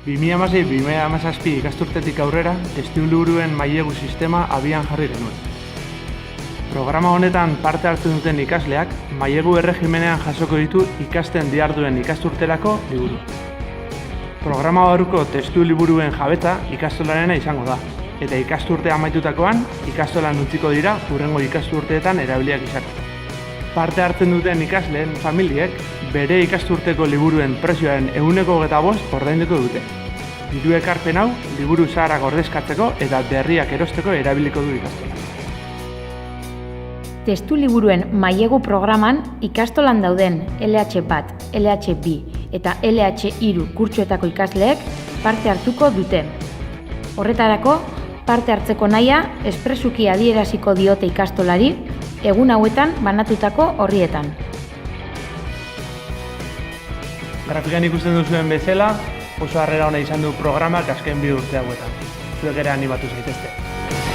2016-2017 ikasturtetik aurrera, testuliburuen mailegu sistema abian jarri genuen. Programa honetan parte hartzen duten ikasleak, mailegu erregimenean jasoko ditu ikasten diharduen ikasturterako liburu. Programa barruko testuliburuen jabetza ikastolarena izango da, eta ikasturtea amaitutakoan, ikastolan utziko dira hurrengo ikasturteetan erabiliak izateko. Parte hartzen duten ikasleen familiek bere ikasturteko liburuen prezioaren 125% ordainduko dute. Diru ekarpen hau liburu zaharrak ordezkatzeko eta berriak erosteko erabiliko du ikastolak. Testuliburuen mailegu programan ikastolan dauden LH1, LH2 eta LH3 kurtsoetako ikasleek parte hartuko dute. Horretarako, parte hartzeko nahia espresuki adieraziko diote ikastolari egun hauetan banatutako orrietan. Grafikan ikusten duzuen bezala, oso harrera ona izan du programak azken 2 urte hauetan. Zuek ere animatu zaitezte.